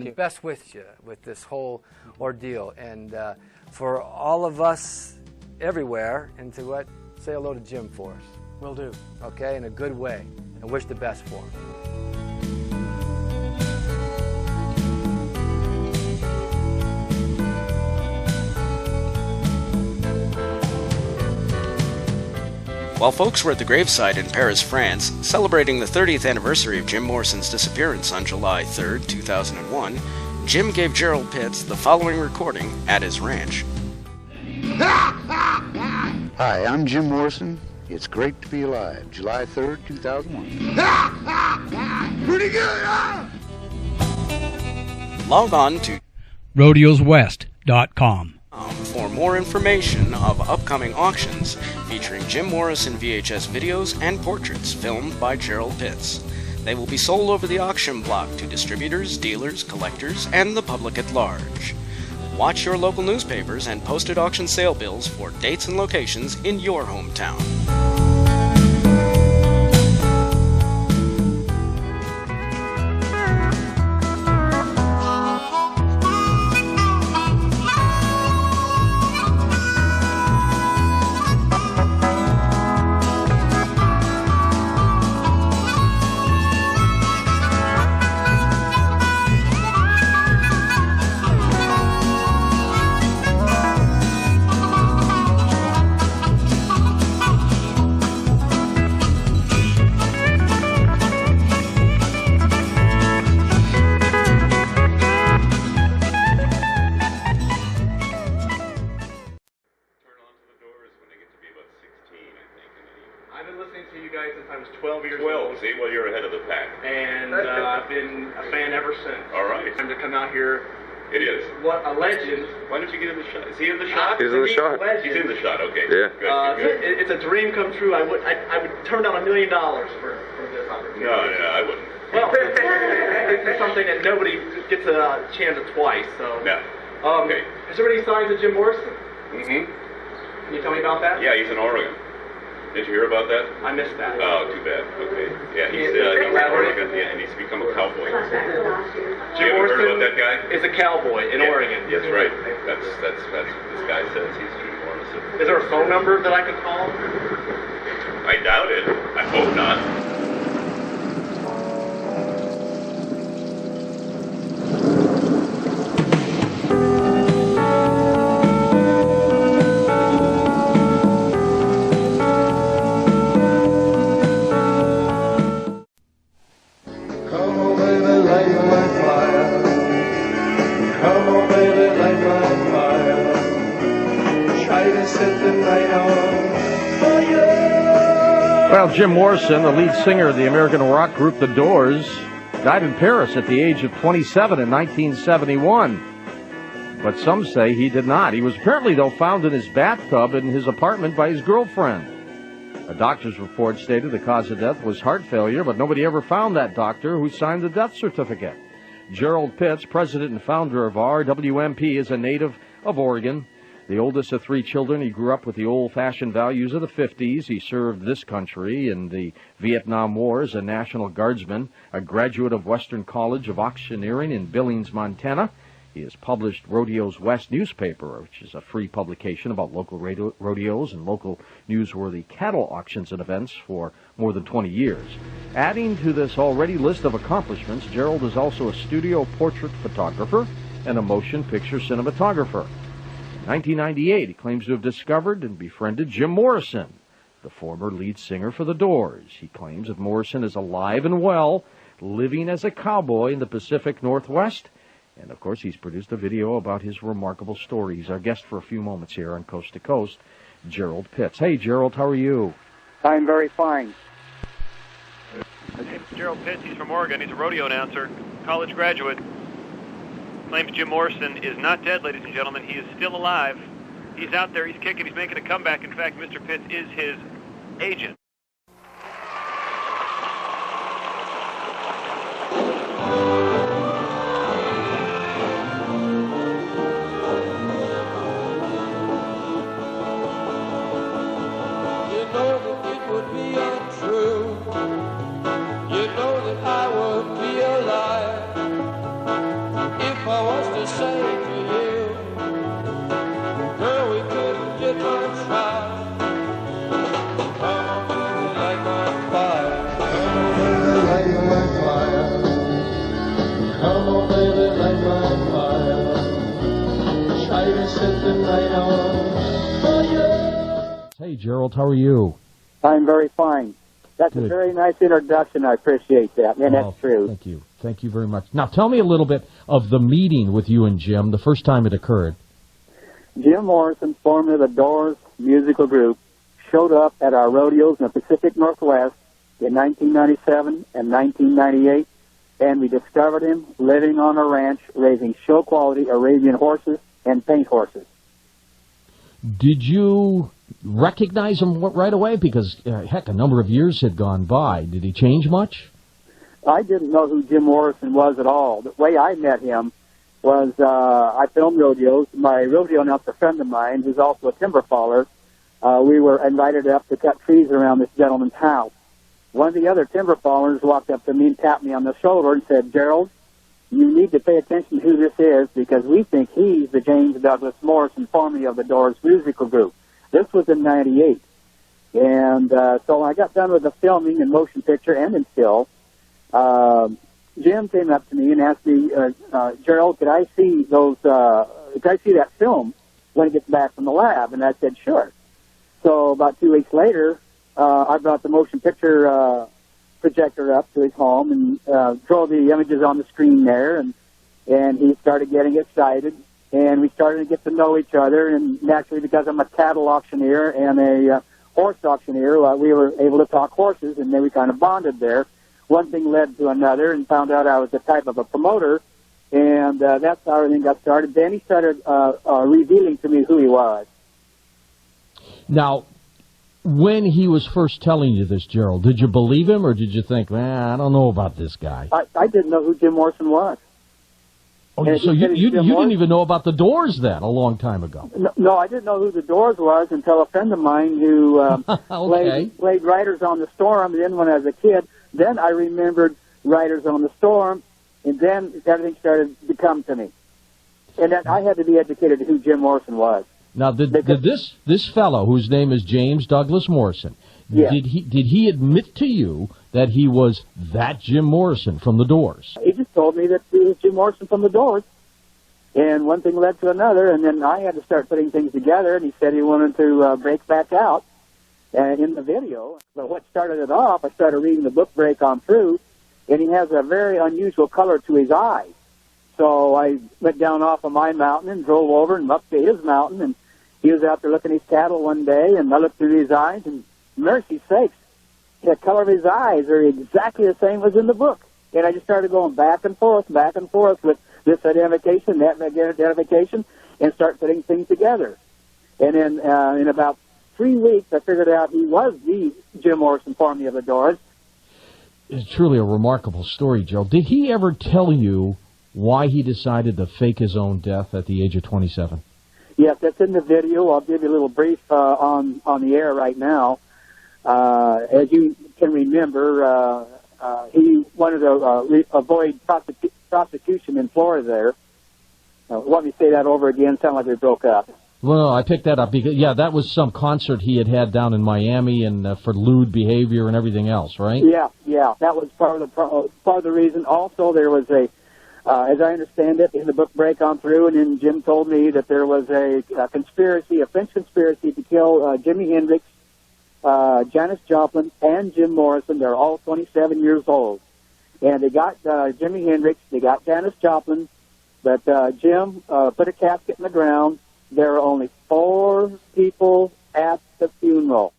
and best with you with this whole ordeal. And for all of us everywhere, and to what, say hello to Jim for us. Will do. Okay, in a good way, and wish the best for him. While folks were at the gravesite in Paris, France, celebrating the 30th anniversary of Jim Morrison's disappearance on July 3, 2001, Jim gave Gerald Pitts the following recording at his ranch. Hi, I'm Jim Morrison. It's great to be alive. July 3rd, 2001. Pretty good, huh? Log on to rodeoswest.com for more information of upcoming auctions featuring Jim Morrison VHS videos and portraits filmed by Gerald Pitts. They will be sold over the auction block to distributors, dealers, collectors, and the public at large. Watch your local newspapers and posted auction sale bills for dates and locations in your hometown. I've been listening to you guys since I was 12 years old. See, well, you're ahead of the pack. And I've been a fan ever since. All right. Time to come out here. It is. What a legend. Why don't you get in the shot? Is he in the shot? He's in the shot. He's in the shot, okay. Yeah. Good. It's a dream come true. I would turn down $1 million for this opportunity. No, I wouldn't. Well, it's something that nobody gets a chance at twice, so. No. Okay. Is there any signs of Jim Morrison? Mm-hmm. Can you tell me about that? Yeah, he's in Oregon. Did you hear about that? I missed that. Oh, too bad. Okay. Yeah, he's in Oregon. Yeah, and he's become a cowboy. Jim Morrison heard about Morrison that guy? is a cowboy in Oregon. That's right. That's what this guy says. He's Jim Morrison. Is there a phone number that I can call? I doubt it. I hope not. Well, Jim Morrison, the lead singer of the American rock group The Doors, died in Paris at the age of 27 in 1971. But some say he did not. He was apparently, though, found in his bathtub in his apartment by his girlfriend. A doctor's report stated the cause of death was heart failure, but nobody ever found that doctor who signed the death certificate. Gerald Pitts, president and founder of RWMP, is a native of Oregon. The oldest of 3 children, he grew up with the old-fashioned values of the 50s. He served this country in the Vietnam War as a National Guardsman, a graduate of Western College of Auctioneering in Billings, Montana. He has published Rodeos West newspaper, which is a free publication about local rodeos and local newsworthy cattle auctions and events for more than 20 years. Adding to this already list of accomplishments, Gerald is also a studio portrait photographer and a motion picture cinematographer. In 1998, he claims to have discovered and befriended Jim Morrison, the former lead singer for The Doors. He claims that Morrison is alive and well, living as a cowboy in the Pacific Northwest. And, of course, he's produced a video about his remarkable story. He's our guest for a few moments here on Coast to Coast, Gerald Pitts. Hey, Gerald, how are you? I'm very fine. His name's Gerald Pitts. He's from Oregon. He's a rodeo announcer, college graduate. Claims Jim Morrison is not dead, ladies and gentlemen. He is still alive. He's out there. He's kicking. He's making a comeback. In fact, Mr. Pitts is his agent. Gerald. How are you? I'm very fine. That's Good. a very nice introduction. I appreciate that, and that's true. Thank you. Thank you very much. Now, tell me a little bit of the meeting with you and Jim, the first time it occurred. Jim Morrison, formerly the Doors musical group, showed up at our rodeos in the Pacific Northwest in 1997 and 1998, and we discovered him living on a ranch raising show-quality Arabian horses and paint horses. Did you recognize him right away? Because, heck, a number of years had gone by. Did he change much? I didn't know who Jim Morrison was at all. The way I met him was I filmed rodeos. My rodeo announcer friend of mine, who's also a timber faller, we were invited up to cut trees around this gentleman's house. One of the other timber fallers walked up to me and tapped me on the shoulder and said, "Gerald, you need to pay attention to who this is because we think he's the James Douglas Morrison, formerly of the Doors musical group." This was in '98. And so I got done with the filming in motion picture and in still. Jim came up to me and asked me, "Gerald, could I see that film when it gets back from the lab?" And I said, "Sure." So about 2 weeks later, I brought the motion picture projector up to his home and drove the images on the screen there, and he started getting excited, and we started to get to know each other, and naturally, because I'm a cattle auctioneer and a horse auctioneer, we were able to talk horses, and then we kind of bonded there. One thing led to another, and found out I was the type of a promoter, and that's how everything got started. Then he started revealing to me who he was. Now, when he was first telling you this, Gerald, did you believe him, or did you think, man, I don't know about this guy? I didn't know who Jim Morrison was. Oh, so you didn't even know about the Doors then, a long time ago? No, I didn't know who the Doors was until a friend of mine who played Riders on the Storm, and then when I was a kid, then I remembered Riders on the Storm, and then everything started to come to me. And then I had to be educated to who Jim Morrison was. Now, did this fellow, whose name is James Douglas Morrison, yes, did he admit to you that he was that Jim Morrison from the Doors? He just told me that he was Jim Morrison from the Doors. And one thing led to another, and then I had to start putting things together, and he said he wanted to break back out in the video. But what started it off, I started reading the book Break On Through, and he has a very unusual color to his eyes. So I went down off of my mountain and drove over and up to his mountain, and he was out there looking at his cattle one day, and I looked through his eyes, and mercy sakes, the color of his eyes are exactly the same as in the book. And I just started going back and forth with this identification, that identification, and start putting things together. And then in about 3 weeks, I figured out he was the Jim Morrison, formerly of the Doors. It's truly a remarkable story, Joe. Did he ever tell you why he decided to fake his own death at the age of 27? Yes, that's in the video. I'll give you a little brief on the air right now. As you can remember, he wanted to avoid prosecution in Florida there. Let me say that over again. Sound like we broke up. Well, I picked that up because, yeah, that was some concert he had down in Miami and for lewd behavior and everything else, right? Yeah, that was part of the reason. Also, there was as I understand it, in the book Break On Through, and then Jim told me that there was a conspiracy, a French conspiracy to kill Jimi Hendrix, Janis Joplin, and Jim Morrison. They're all 27 years old. And they got Jimi Hendrix, they got Janis Joplin, but Jim put a casket in the ground. There were only 4 people at the funeral.